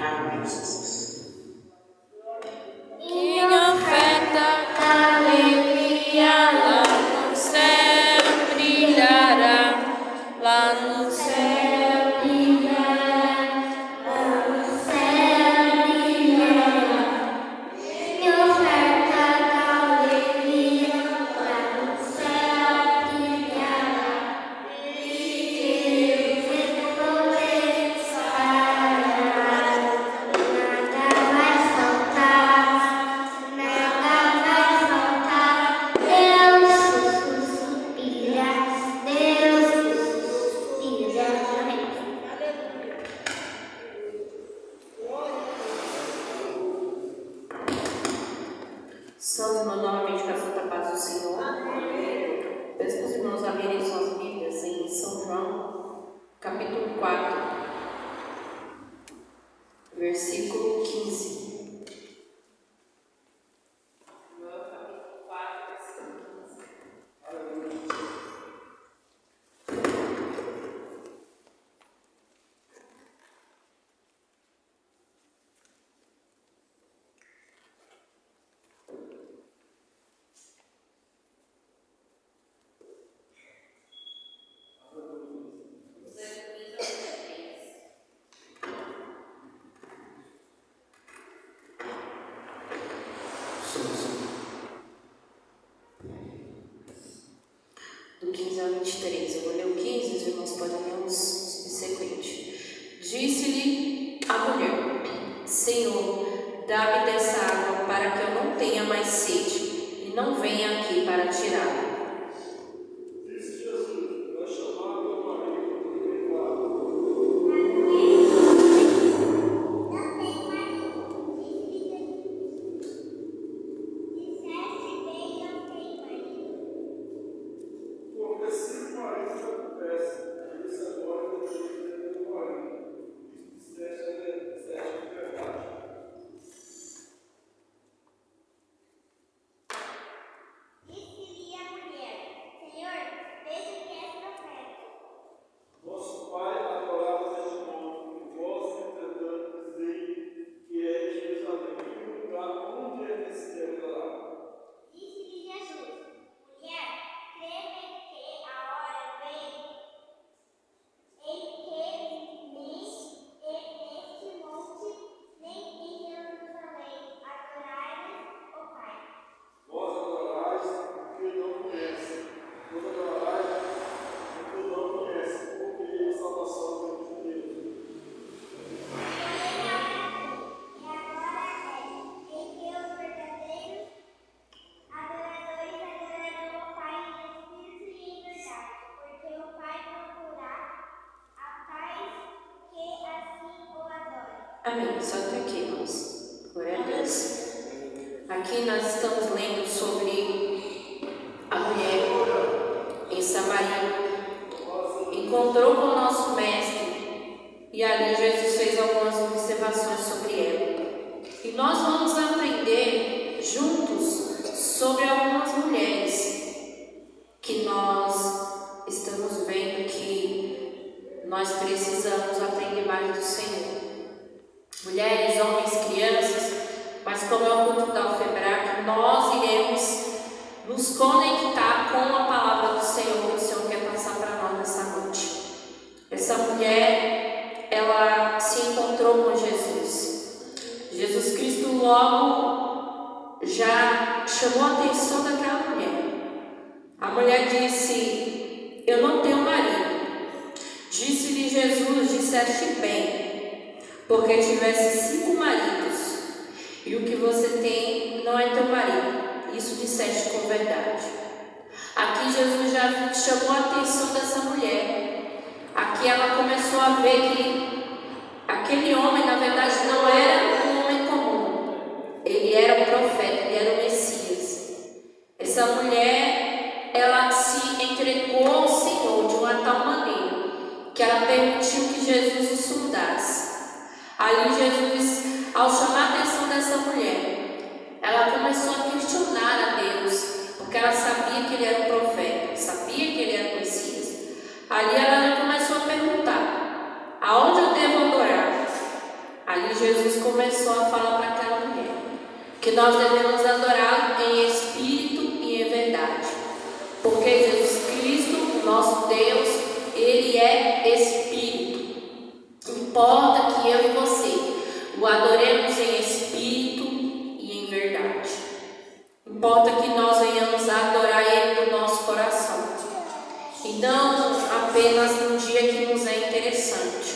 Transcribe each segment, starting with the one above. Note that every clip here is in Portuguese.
Amém. Em oferta, alegria, lá no céu brilhará, lá no céu brilhará, lá no céu brilhará. Em oferta, alegria, lá no céu brilhará, e Deus recompensará. Santo, no nome de Santa Paz do Senhor. Peço para os irmãos abrirem suas Bíblias em São João, capítulo 4, versículo 15. Do 15 ao 23, eu vou ler o 15, os irmãos podem ler os subsequentes. Disse-lhe a mulher: Senhor, dá-me dessa água para que eu não tenha mais sede e não venha aqui para tirá-la. Disse Jesus: Vai chamar teu marido e vem cá. Porque cinco maridos acontece, por isso agora eu deixei de ter teu marido. Isso disseste de verdade. Disse-lhe a mulher: Senhor, veja que és profeta. Nosso pai adorava neste monte, e vós, entretanto, dizei que é Jerusalém, e o lugar onde é que se deve adorar. Disse-lhe Jesus: Mulher, crê-me que a hora vem em que nem neste monte, nem em Jerusalém adorais o Pai. Vós adorais o que não conhece. Vós adorais o que não conhece, porque a salvação vem de Deus. Porém, a hora vem, e agora é, em que os verdadeiros adoradores adorarão o Pai em espírito e em verdade, porque o Pai procura a tais que assim o adorem. Amém. Só até aqui, irmãos. Glória a Deus. Aqui nós estamos lendo sobre a mulher em Samaria. Encontrou com o nosso mestre e ali Jesus fez algumas observações sobre ela. E nós vamos aprender juntos sobre algumas mulheres que nós estamos vendo que nós precisamos aprender mais do Senhor. Mulheres, homens, crianças, mas como é o culto da Alfebrac, nós iremos nos conectar com a palavra do Senhor que o Senhor quer passar para nós nessa noite. Essa mulher, ela se encontrou com Jesus. Jesus Cristo logo já chamou a atenção daquela mulher. A mulher disse: Eu não tenho marido. Disse-lhe Jesus: Disseste bem, porque tivesse 5 maridos, e o que você tem não é teu marido. Isso disseste com verdade. Aqui Jesus já chamou a atenção dessa mulher. Aqui ela começou a ver que aquele homem, na verdade, não era um homem comum. Ele era o profeta, ele era o Messias. Essa mulher, ela se entregou ao Senhor de uma tal maneira que ela permitiu que Jesus o sondasse. Ali Jesus, ao chamar a atenção dessa mulher, ela começou a questionar a Deus, porque ela sabia que ele era um profeta, sabia que ele era o Messias. Ali ela começou a perguntar: aonde eu devo adorar? Ali Jesus começou a falar para aquela mulher que nós devemos adorar em espírito e em verdade, porque Jesus Cristo, nosso Deus, Ele é espírito. Importa que eu e você o adoremos em espírito e em verdade. Importa que nós venhamos a adorar Ele do nosso coração, e não apenas no dia que nos é interessante,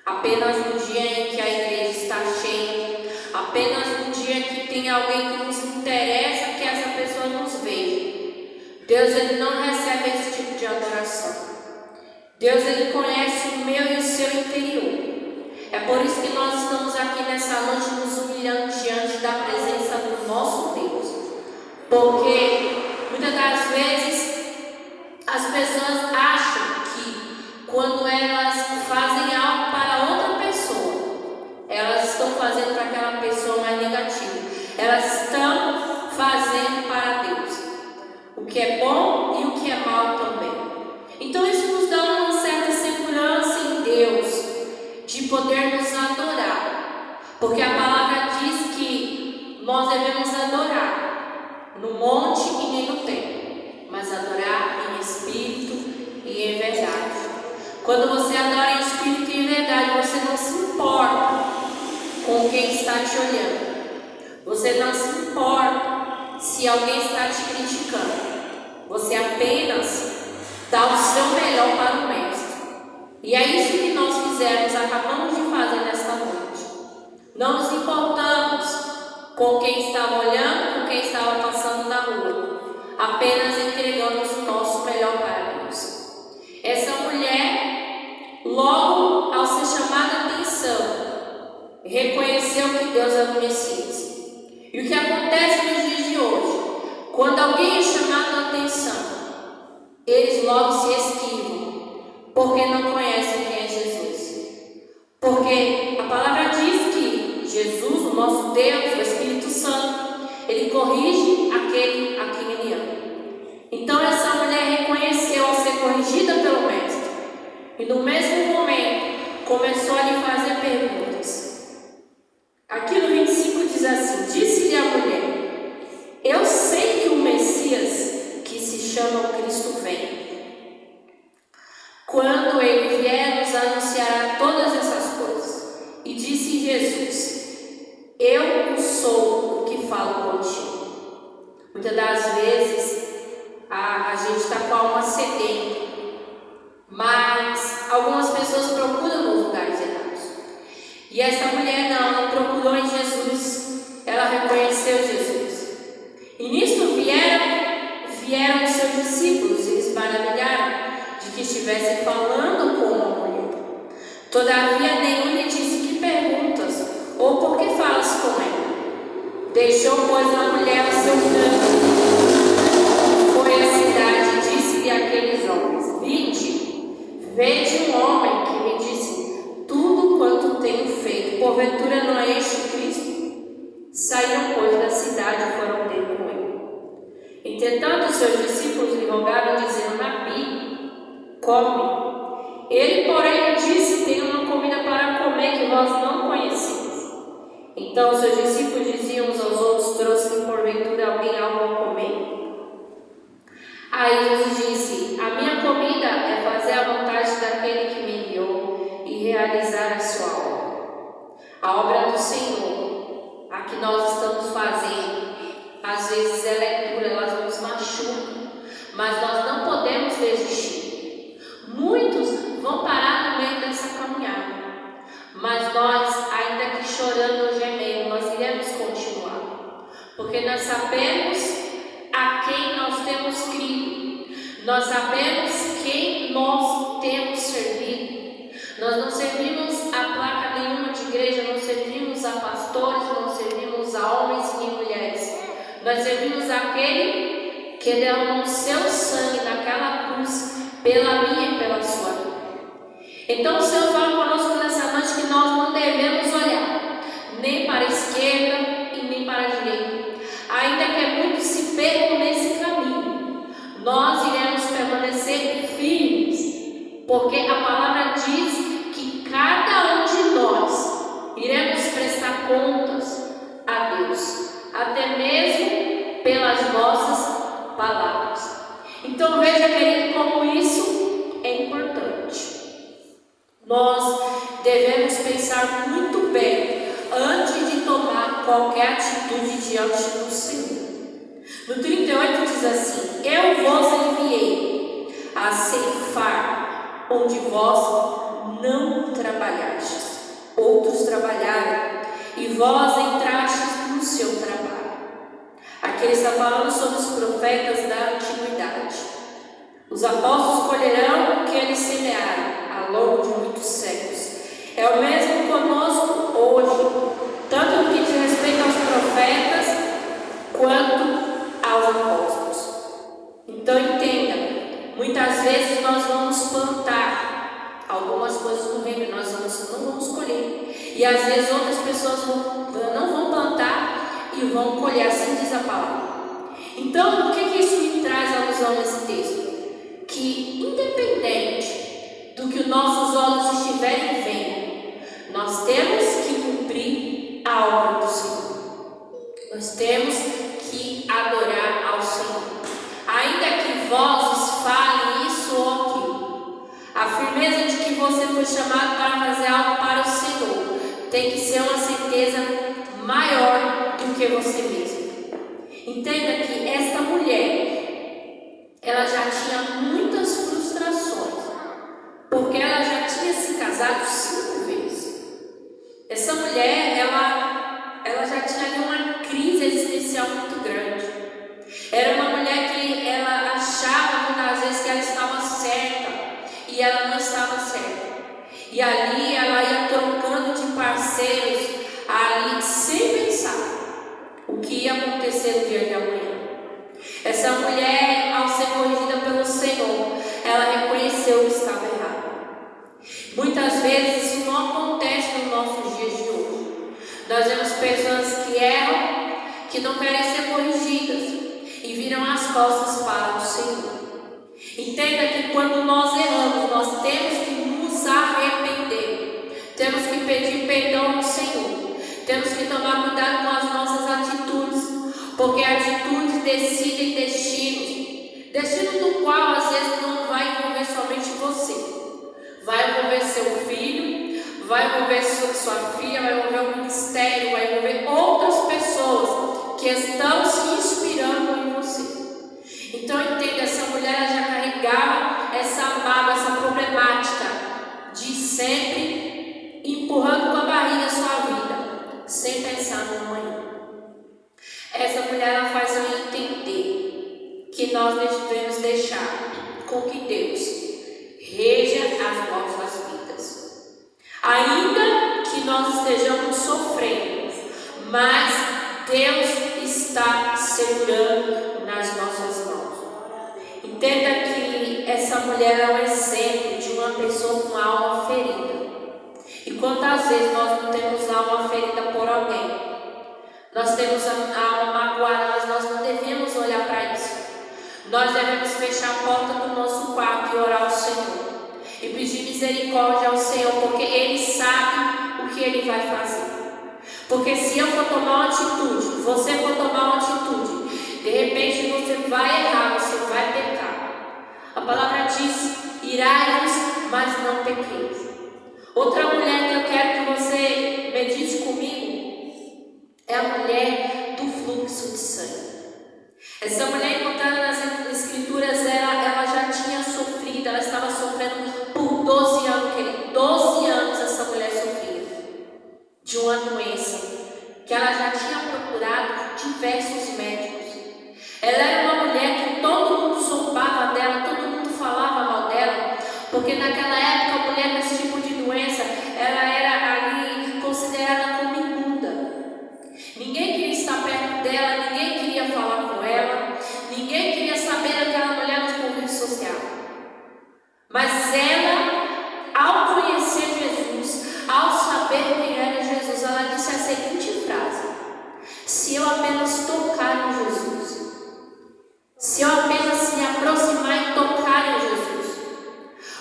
apenas no dia em que a igreja está cheia, apenas no dia que tem alguém que nos interessa que essa pessoa nos veja. Deus, Ele não recebe esse tipo de adoração. Deus, Ele conhece o meu e o seu interior. É por isso que nós estamos aqui nessa noite nos humilhando diante da presença do nosso Deus. Porque muitas das vezes as pessoas acham que quando elas fazem algo para outra pessoa, elas estão fazendo para aquela pessoa mais negativa. Elas estão fazendo para Deus o que é bom e o que é mal também. Então isso nos dá uma certa segurança em Deus, de poder nos adorar, porque a palavra diz que nós devemos adorar no monte e nem no templo, mas adorar em espírito e em verdade. Quando você adora em espírito e em verdade, você não se importa com quem está te olhando, você não se importa se alguém está te criticando, você apenas dá o seu melhor para o Mestre. E é isso que nós fizemos, acabamos de fazer nesta noite. Não nos importamos com quem estava olhando, com quem estava passando na rua, apenas entregamos o nosso melhor para Deus. Essa mulher, logo ao ser chamada a atenção, reconheceu que Deus é o Messias. E o que acontece nos dias de hoje? Quando alguém é chamado a atenção, eles logo se esquivam, porque não conhecem quem é Jesus. Porque a palavra diz que Jesus, o nosso Deus, o Espírito Santo, Ele corrige aquele a quem Ele ama. Então essa mulher reconheceu ao ser corrigida pelo Mestre, e no mesmo momento começou a lhe fazer perguntas. Aqui no 25 diz assim: disse-lhe a mulher: eu sei que o Messias, que se chama Cristo, vem. Quando Ele vier, nos anunciará todas essas coisas. E disse Jesus: eu sou o que falo contigo. Muitas das vezes a gente está com a alma sedenta, mas algumas pessoas procuram nos lugares errados. E essa mulher não procurou em Jesus, ela reconheceu Jesus. E nisto vieram os seus discípulos e eles maravilharam de que estivesse falando com uma mulher. Todavia nenhum lhe disse: que perguntas? Ou por que falas com ela? Deixou, pois, a mulher o seu canto, foi à cidade e disse-lhe àqueles homens: vede um homem que me disse tudo quanto tenho feito. Porventura não é este o Cristo? Saíram, pois, da cidade e foram ter com ele. Entretanto, seus discípulos lhe rogaram, dizendo: Rabi, come. Ele, porém, lhe disse: tenho uma comida para comer que vós não conheceis. Então os seus discípulos diziam uns aos outros: trouxe-lhe porventura alguém algo a comer? Aí Jesus disse: a minha comida é fazer a vontade daquele que me enviou e realizar a sua obra. A obra do Senhor, a que nós estamos fazendo, às vezes ela é dura, ela nos machuca, mas nós não podemos desistir. Muitos vão parar no meio dessa caminhada, mas nós, ainda que chorando ou gemendo, nós iremos continuar, porque nós sabemos a quem nós temos crido, nós sabemos quem nós temos servido. Nós não servimos a placa nenhuma de igreja, não servimos a pastores, não servimos a homens e mulheres. Nós servimos aquele que derramou o seu sangue naquela cruz pela minha e pela sua vida. Então o Senhor fala conosco nessa noite que nós não devemos olhar nem para a esquerda e nem para a direita. Ainda que muitos se percam nesse caminho, nós iremos permanecer firmes, porque a palavra diz que cada um de nós iremos pelas nossas palavras. Então veja, querido, como isso é importante. Nós devemos pensar muito bem antes de tomar qualquer atitude diante do Senhor. No 38 diz assim: eu vos enviei a ceifar onde vós não trabalhastes. Outros trabalharam e vós entrastes no seu trabalho. Aqui ele está falando sobre os profetas da antiguidade. Os apóstolos colherão o que eles semearam ao longo de muitos séculos. É o mesmo conosco hoje, tanto no que diz respeito aos profetas quanto aos apóstolos. Então entenda, muitas vezes nós vamos plantar algumas coisas no reino, nós não vamos colher. E às vezes outras pessoas não vão plantar e vão colher, assim diz a palavra. Então, o que isso me traz à alusão nesse texto? Que independente do que os nossos olhos estiverem vendo, nós temos que cumprir a obra do Senhor. Nós temos que adorar ao Senhor. Ainda que vozes falem isso ou aquilo, a firmeza de que você foi chamado para fazer algo para o Senhor tem que ser uma certeza maior do que você mesmo. Entenda que esta mulher, ela já tinha muitas frustrações, porque ela já tinha se casado 5 vezes. Essa mulher, ela já tinha ali uma crise existencial muito grande. Era uma mulher que ela achava muitas vezes que ela estava certa e ela não estava certa. E ali ela ia trocando de parceiros ali sem pensar o que ia acontecer no dia de amanhã. Essa mulher, ao ser corrigida pelo Senhor, ela reconheceu que estava errada. Muitas vezes isso não acontece nos nossos dias de hoje. Nós vemos pessoas que erram, que não querem ser corrigidas e viram as costas para o Senhor. Entenda que quando nós erramos, nós temos que nos arrepender, temos que pedir perdão ao Senhor, temos que tomar cuidado com as nossas atitudes, porque atitudes decidem destinos, destino do qual às vezes não vai envolver somente você, vai envolver seu filho, vai envolver sua filha, vai envolver o ministério, vai envolver outras pessoas que estão se inspirando em você. Então entenda, essa mulher já carregava essa mágoa, essa problemática de sempre empurrando com a barriga a sua vida, sem pensar no amanhã. Essa mulher ela faz eu entender que nós devemos deixar com que Deus reja as nossas vidas. Ainda que nós estejamos sofrendo, mas Deus está segurando nas nossas mãos. Entenda que essa mulher é um exemplo de uma pessoa com alma ferida. E quantas vezes nós não temos alma ferida por alguém? Nós temos a alma magoada, mas nós não devemos olhar para isso. Nós devemos fechar a porta do nosso quarto e orar ao Senhor. E pedir misericórdia ao Senhor, porque Ele sabe o que Ele vai fazer. Porque se eu for tomar uma atitude, você for tomar uma atitude, de repente você vai errar, você vai pecar. A palavra diz: irai-vos, mas não pequeis. Outra mulher que eu quero que você medite comigo é a mulher do fluxo de sangue. Essa mulher encontrada nas escrituras, ela já tinha sofrido, ela estava sofrendo por 12 anos, 12 anos essa mulher sofria de uma doença que ela já tinha procurado diversos médicos. Ela era uma mulher que todo mundo zombava dela, todo mundo falava mal dela, porque naquela época a mulher com esse tipo de doença, ela era ali considerada como imunda. Ninguém queria estar perto dela, ninguém queria falar com ela, ninguém queria saber daquela mulher nos convívios sociais. Mas ela, ao conhecer Jesus, ao saber quem era Jesus, ela disse a seguinte frase: se eu apenas tocar em Jesus, se eu apenas me aproximar e tocar em Jesus.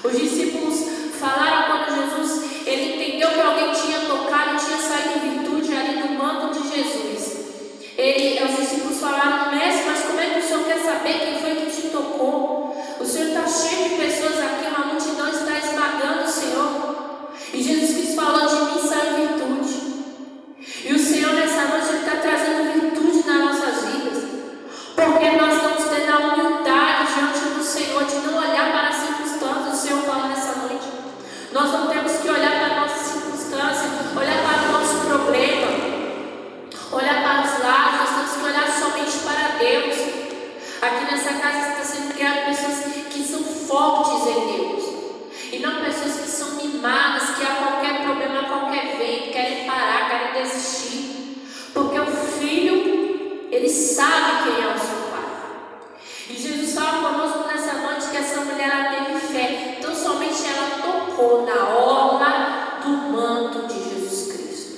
Os discípulos falaram quando Jesus, ele entendeu que alguém tinha tocado, tinha saído em virtude ali do manto de Jesus. Os discípulos falaram: mestre, sabe quem é o seu Pai. E Jesus fala conosco nessa noite que essa mulher ela teve fé. Então somente ela tocou na orla do manto de Jesus Cristo.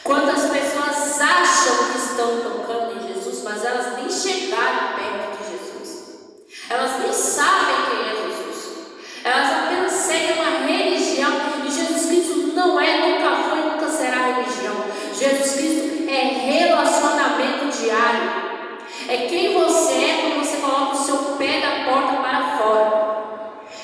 Quantas pessoas acham que estão tocando em Jesus, mas elas nem chegaram perto de Jesus. Elas nem sabem quem é Jesus. Elas apenas seguem uma religião. E Jesus Cristo não é, nunca foi, nunca será religião. Jesus Cristo é relacionamento diário. É quem você é quando você coloca o seu pé da porta para fora.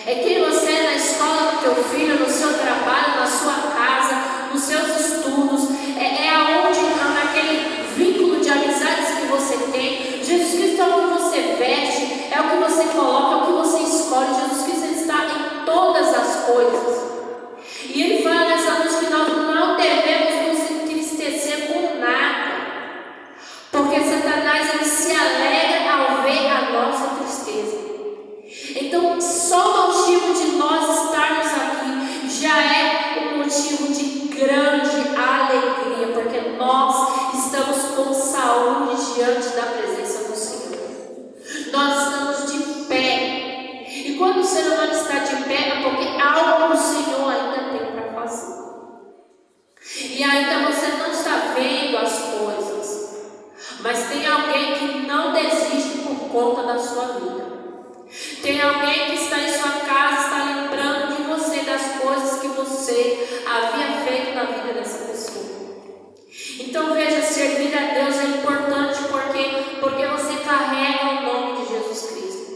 É quem você é na escola do teu filho, no seu trabalho, na sua casa, nos seus estudos. É aonde, naquele vínculo de amizades que você tem. Jesus Cristo é o que você veste, é o que você coloca, é o que você escolhe. Jesus Cristo está em todas as coisas. E Ele fala nessa noite que nós não devemos nos entristecer com nada. Porque Satanás ele se alegra ao ver a nossa tristeza. Então, só o motivo de nós estarmos aqui já é um motivo de grande alegria, porque nós estamos com saúde diante da presença do Senhor. Nós estamos de pé. E quando o ser humano está de pé, é porque algo o Senhor ainda tem para fazer. E ainda você não está vendo as coisas. Mas tem alguém que não desiste por conta da sua vida. Tem alguém que está em sua casa, está lembrando de você, das coisas que você havia feito na vida dessa pessoa. Então veja, servir a Deus é importante porque você carrega o nome de Jesus Cristo.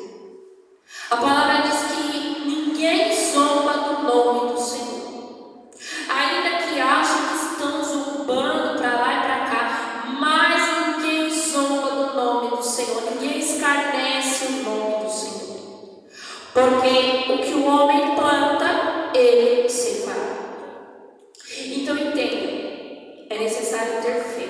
A palavra diz que ninguém zomba do nome do Senhor. Ainda que achem que estão zombando para lá e para cá, mas ninguém zomba do nome do Senhor, ninguém escarnece o nome do Senhor. Porque o que o homem planta, ele se fará. Então entenda, é necessário ter fé.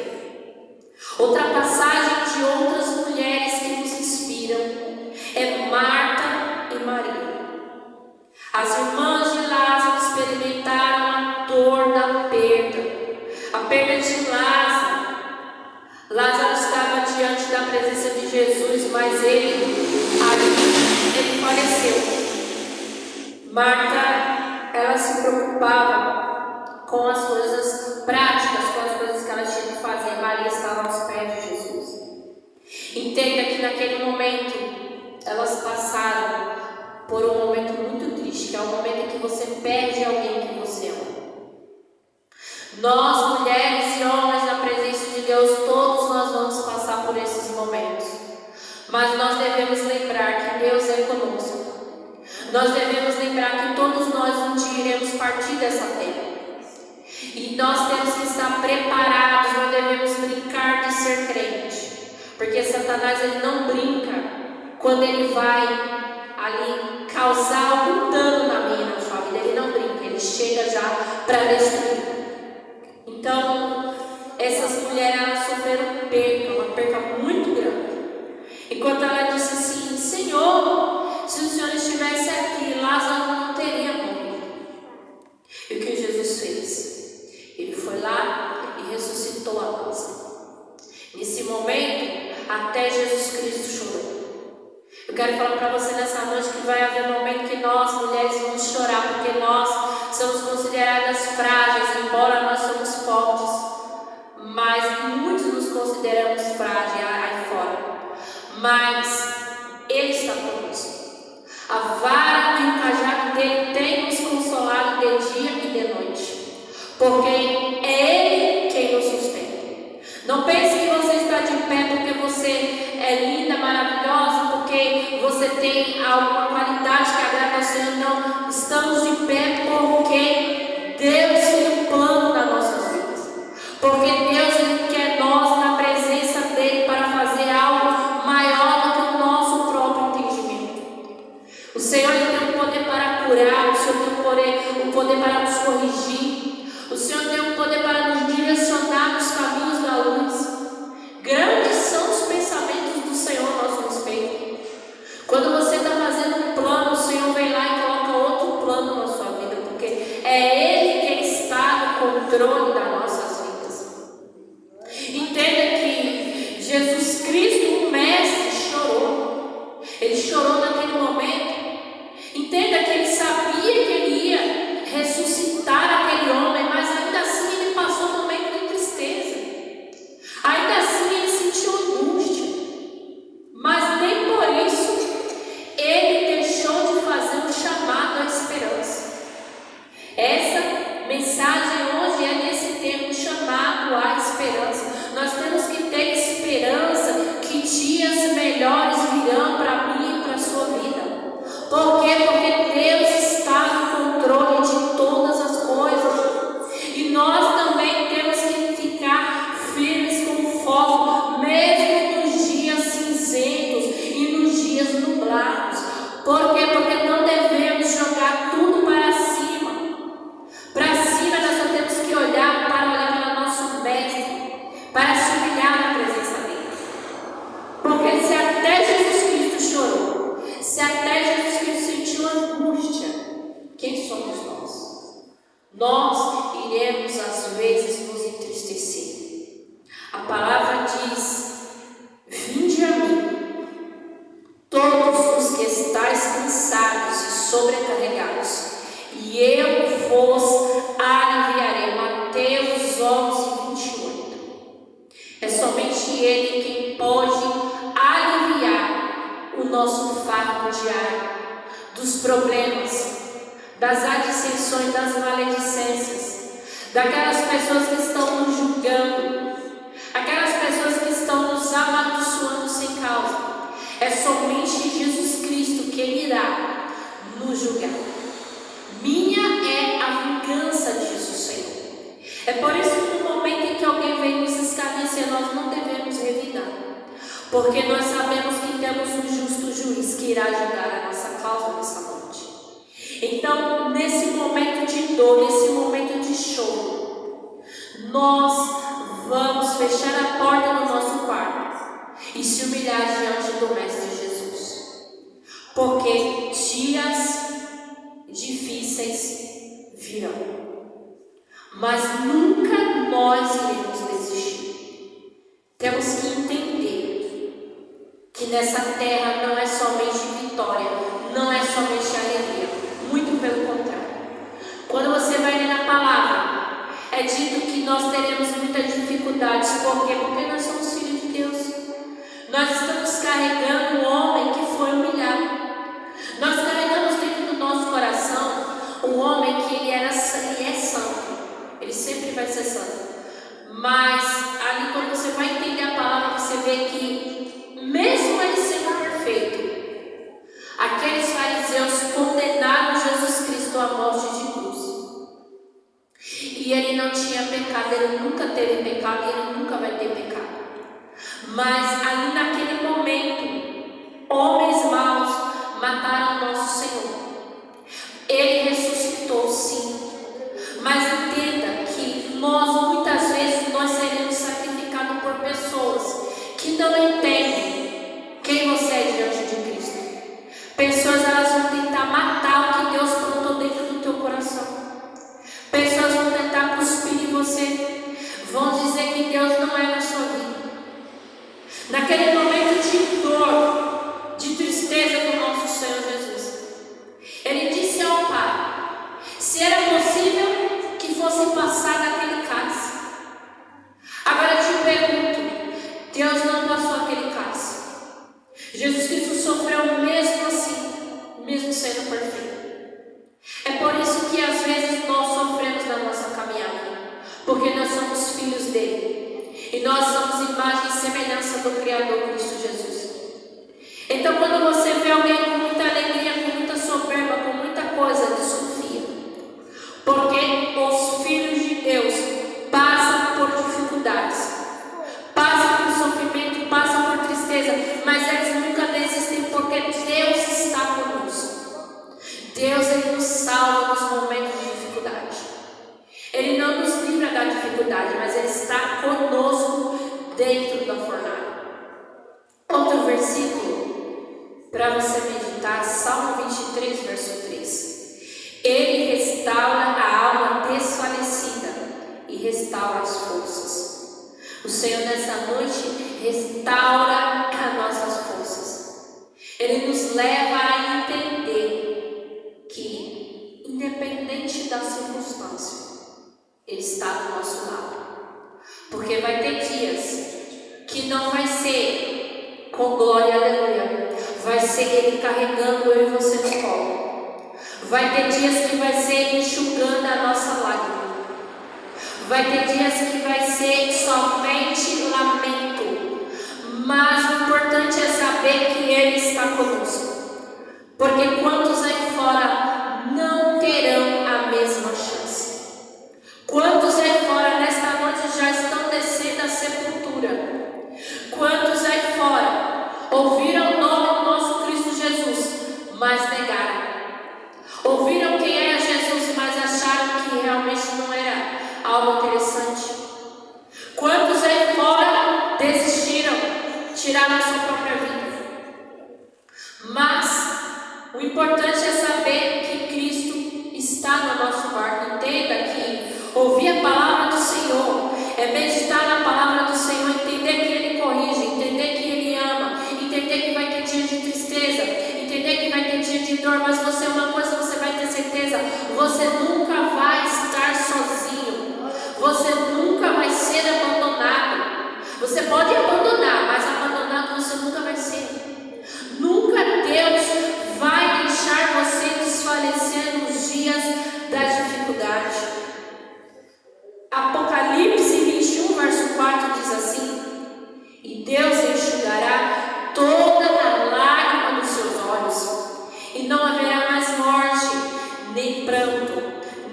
Outra passagem de outras mulheres que nos inspiram é Marta e Maria. As irmãs de Lázaro experimentaram a dor da perda, a perda de Lázaro. Lázaro estava diante da presença de Jesus, mas ele faleceu. Marta, ela se preocupava com as coisas práticas, com as coisas que ela tinha que fazer. Maria estava aos pés de Jesus. Entenda que naquele momento, elas passaram por um momento muito triste, que é o momento em que você perde alguém que você ama. Nós, mulheres e homens, na presença de Deus, todos nós vamos passar por esses momentos. Mas nós devemos lembrar que Deus é conosco. Nós devemos lembrar que todos nós um dia iremos partir dessa terra. E nós temos que estar preparados, não devemos brincar de ser crente. Porque Satanás ele não brinca quando ele vai ali causar algum dano na minha, na sua vida. Ele não brinca, ele chega já para destruir. Então, essas mulheres elas sofreram uma perca muito grande. Enquanto ela disse assim: Senhor, se o Senhor estivesse aqui, Lázaro não teria morrido. E o que Jesus fez? Ele foi lá e ressuscitou a Lázaro. Nesse momento, até Jesus Cristo chorou. Eu quero falar para você nessa noite que vai haver um momento que nós, mulheres, vamos chorar, porque nós somos consideradas frágeis, embora nós somos fortes. Mas muitos nos consideramos frágeis aí fora. Mas Ele está conosco. A vara e o cajado dele tem nos consolado de dia e de noite. Porque é Ele quem nos sustenta. Não pense que você está de pé porque você é linda, maravilhosa, porque você tem alguma qualidade que agrada ao Senhor. Não, estamos de pé porque Deus tem um plano nas nossas vidas. Porque Deus ele quer nós na presença dele para fazer algo maior do que o nosso próprio entendimento. O Senhor ele tem o poder para curar, o Senhor tem o poder para nos corrigir, o Senhor tem o poder para nos direcionar nos caminhos da luz. Grandes são os pensamentos do Senhor a nosso respeito. Quando você está fazendo um plano, o Senhor vem lá e coloca outro plano na sua vida, porque é Ele quem pode aliviar o nosso fardo diário, dos problemas, das adissensões, das maledicências, daquelas pessoas que estão nos julgando, aquelas pessoas que estão nos amaldiçoando sem causa. É somente Jesus Cristo que irá nos julgar. Minha é a vingança, diz o Senhor. É por isso que no momento em que alguém vem nos escarnecer, nós não devemos revidar, porque nós sabemos que temos um justo juiz que irá julgar a nossa causa nessa noite. Então, nesse momento de dor, nesse momento de choro, nós vamos fechar a porta do nosso quarto e se humilhar diante do Mestre Jesus, porque dias difíceis virão, mas nunca nós iremos desistir. Temos que entender que nessa terra não é somente vitória, não é somente alegria, muito pelo contrário. Quando você vai ler na palavra, é dito que nós teremos muitas dificuldades. Por quê? Porque nós somos filhos de Deus. Nós estamos carregando um homem que foi humilhado. Nós carregamos dentro do nosso coração um homem que ele é santo. Ele sempre vai ser santo. Mas ali quando você vai entender a palavra, você vê que mesmo ele sendo perfeito, aqueles fariseus condenaram Jesus Cristo à morte de cruz. E ele não tinha pecado, ele nunca teve pecado, ele nunca vai ter pecado. Mas ali naquele momento, homens maus mataram o nosso Senhor. Ele ressuscitou, sim. Mas entenda que muitas vezes, nós seremos sacrificados por pessoas que não entendem quem você é diante de Cristo. Pessoas, elas vão tentar matar o que Deus plantou dentro do teu coração. Pessoas vão tentar cuspir em você, vão dizer que Deus não é na sua vida. Naquele momento de dor, de tristeza do nosso Senhor Jesus, Ele disse ao Pai, se era possível que fosse passar daquele cálice. Agora eu te pergunto, Deus não passou aquele cálice. Jesus Cristo sofreu mesmo assim, mesmo sendo perfeito. É por isso que às vezes nós sofremos na nossa caminhada, porque nós somos filhos dele e nós somos imagem e semelhança do Criador Cristo Jesus. Então quando você vê alguém com muita alegria, com muita soberba, com muita coisa, desconfia, porque os filhos de Deus passam por dificuldades, passam por sofrimento, passam por tristeza, mas eles nunca desistem, porque Deus está conosco. Deus, Ele nos salva nos momentos de dificuldade. Ele não nos livra da dificuldade, mas Ele está conosco dentro da fornalha. Outro versículo para você meditar, Salmo 23, verso 3. Ele restaura a alma desfalecida e restaura as forças. O Senhor nessa noite restaura as nossas forças. Ele nos leva a entender que, independente da circunstância, Ele está do nosso lado. Porque vai ter dias que não vai ser com glória, aleluia. Vai ser Ele carregando eu e você no colo. Vai ter dias que vai ser enxugando a nossa lágrima. Vai ter dias que vai ser somente lamento. Mas o importante é saber que Ele está conosco. Porque quantos aí fora não terão a mesma chance? Quantos aí fora nesta noite já estão descendo a sepultura? Quantos aí fora ouviram o nome do nosso Cristo Jesus, mas negaram? Ouviram quem era Jesus, mas acharam que realmente não era algo interessante? Quantos aí fora desistiram, tiraram a sua própria vida? Mas o importante é saber que Cristo está no nosso barco. Entenda que ouvir a palavra do Senhor é meditar na palavra do Senhor, entender que Ele corrige, entender que Ele ama, entender que vai ter dia de tristeza, entender que vai ter dia de dor, mas uma coisa você vai ter certeza, você nunca vai estar sozinho, você nunca vai ser abandonado. Você pode abandonar você nunca vai ser. Nunca Deus vai deixar você desfalecer nos dias da dificuldade. Apocalipse 21, verso 4 diz assim: e Deus enxugará toda a lágrima dos seus olhos, e não haverá mais morte, nem pranto,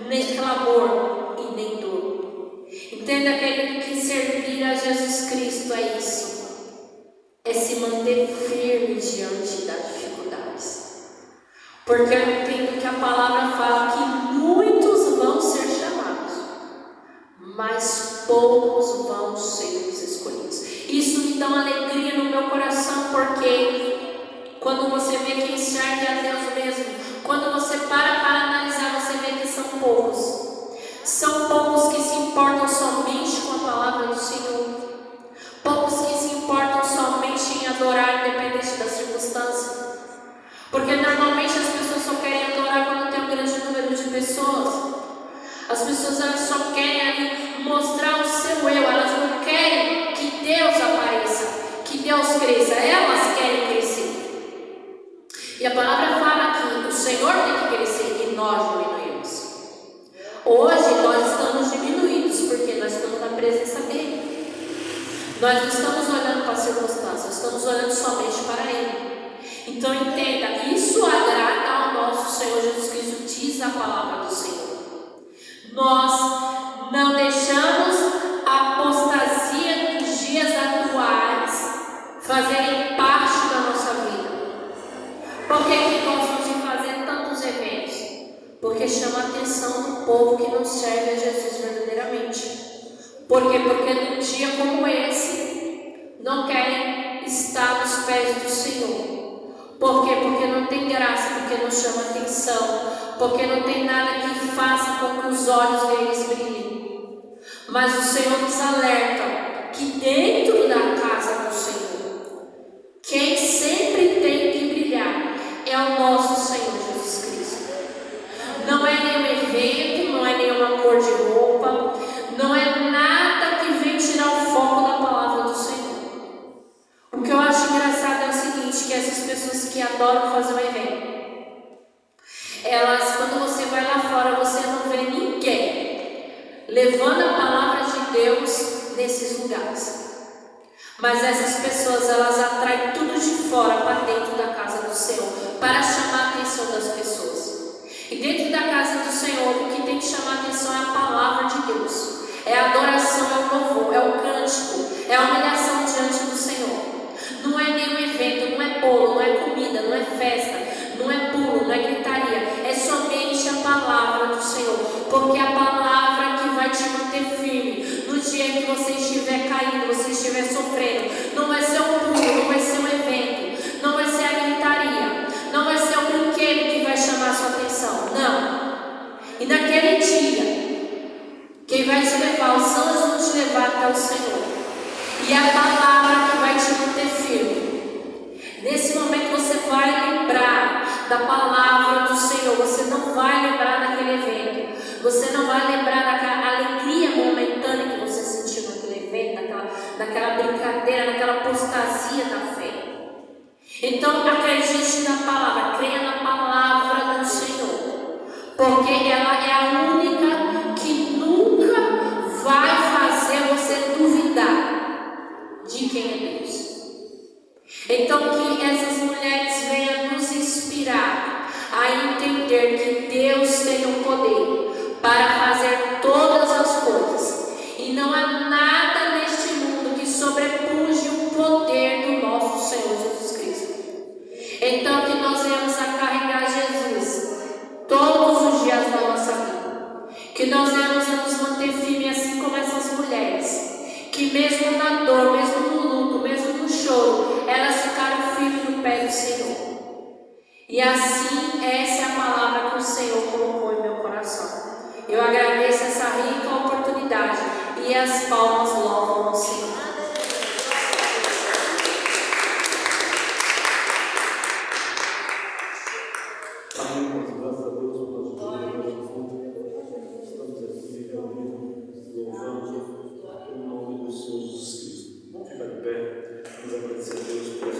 nem clamor e nem dor. Entenda, querido, que servir a Jesus Cristo é isso, é se manter firme diante das dificuldades. Porque eu entendo que a palavra fala que muitos vão ser chamados, mas poucos vão ser os escolhidos. Isso me dá uma alegria no meu coração, porque quando você vê quem serve a Deus mesmo, quando você para analisar, você vê que são poucos. São poucos que se importam somente com a palavra do Senhor. Poucos que se importam somente em adorar, independente da circunstância. Porque normalmente as pessoas só querem adorar quando tem um grande número de pessoas. As pessoas elas só querem ali mostrar o seu eu. Elas não querem que Deus apareça, que Deus cresça. Elas querem crescer. E a palavra fala que o Senhor tem que crescer e nós diminuímos. Hoje nós estamos diminuídos porque nós estamos na presença dEle. Nós não estamos olhando para as circunstâncias, estamos olhando somente para Ele. Então entenda, isso agrada ao nosso Senhor Jesus Cristo, diz a palavra do Senhor. Nós não deixamos a apostasia dos dias atuais fazerem parte da nossa vida. Por que gostamos de fazer tantos eventos? Porque chama a atenção do povo que não serve a Jesus verdadeiramente. Por quê? Porque num dia como esse não querem estar nos pés do Senhor. Por quê? Porque não tem graça, porque não chama atenção, porque não tem nada que faça com que os olhos deles brilhem. Mas o Senhor nos alerta que dentro da casa do Senhor, quem sempre tem que brilhar é o nosso Senhor Jesus Cristo. Não é nenhum evento, não é nenhuma cor de roupa, não é nada que vem tirar o foco da palavra do Senhor. O que eu acho engraçado é o seguinte, que essas pessoas que adoram fazer um evento, elas, quando você vai lá fora, você não vê ninguém levando a palavra de Deus nesses lugares. Mas essas pessoas, elas atraem tudo de fora para dentro da casa do Senhor, para chamar a atenção das pessoas. E dentro da casa do Senhor, o que tem que chamar a atenção é a palavra de Deus. É a adoração, é o louvor, é o cântico, é a humilhação diante do Senhor. Não é nenhum evento, não é bolo, não é comida, não é festa, não é pulo, não é gritaria. É somente a palavra do Senhor. Porque a palavra que vai te manter firme no dia que você estiver caindo, você estiver sofrendo. Não vai ser um pulo, não vai ser um evento, não vai ser a gritaria, não vai ser o brinquedo que vai chamar a sua atenção. Não. E naquele dia, quem vai te levar, os anjos vão te levar até o Senhor. E a palavra que vai te manter firme. Nesse momento você vai lembrar da palavra do Senhor. Você não vai lembrar daquele evento. Você não vai lembrar daquela alegria momentânea que você sentiu naquele evento, daquela brincadeira, daquela apostasia da fé. Então acredite na palavra, creia na palavra do Senhor. Porque ela é a única que nunca vai fazer você duvidar de quem é Deus. Então que essas mulheres venham nos inspirar a entender que Deus tem o poder para fazer todas as coisas. E não há nada neste mundo que sobrepuje o poder do nosso Senhor Jesus Cristo. Então que nós venhamos a carregar Jesus todos os dias da nossa vida. Que nós venhamos a nos manter firmes assim como essas mulheres. Que mesmo na dor, mesmo no luto, mesmo no choro, elas ficaram firmes no pé do Senhor. E assim, essa é a palavra que o Senhor colocou em meu coração. Eu agradeço essa rica oportunidade e as palmas louvam ao Senhor. Amém. Graças a Deus por nosso estamos aqui louvando o nome do Senhor Jesus Cristo. Vamos ficar de pé, vamos agradecer a Deus por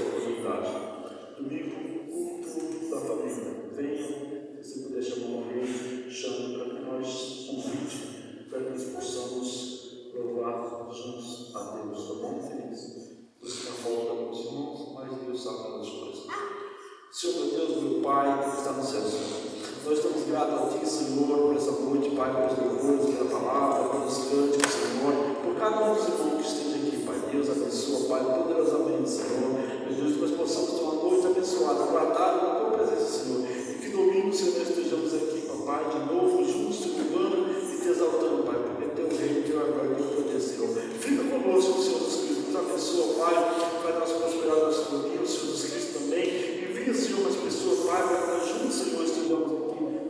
gratos a Ti, Senhor, por essa noite, Pai, pelos louvores, pela palavra, pelos cânticos, Senhor, por cada um dos irmãos que esteja aqui, Pai. Deus abençoa, Pai, poderosamente, Senhor. Meu Deus, que nós possamos ter uma noite abençoada, guardada na Tua presença, Senhor. E que domingo, Senhor, nós estejamos aqui, Papai, de novo, juntos, te louvando e te exaltando, Pai, porque Teu reino, Teu agora, Teu poder, Senhor. Fica conosco, Senhor Jesus Cristo. Nos abençoa, Pai, faz nós prosperar nosso caminho, Senhor Jesus Cristo também. Envia, Senhor, as pessoas, Pai, para que nós juntos, Senhor, estejamos aqui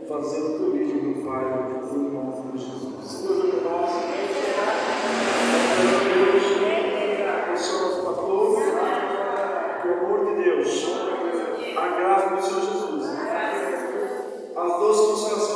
fazendo o Teu vídeo, meu Pai, no nome de Jesus. Senhor, meu nosso, o Senhor nosso pastor, o amor de Deus, a graça do Senhor Jesus, as doces consolações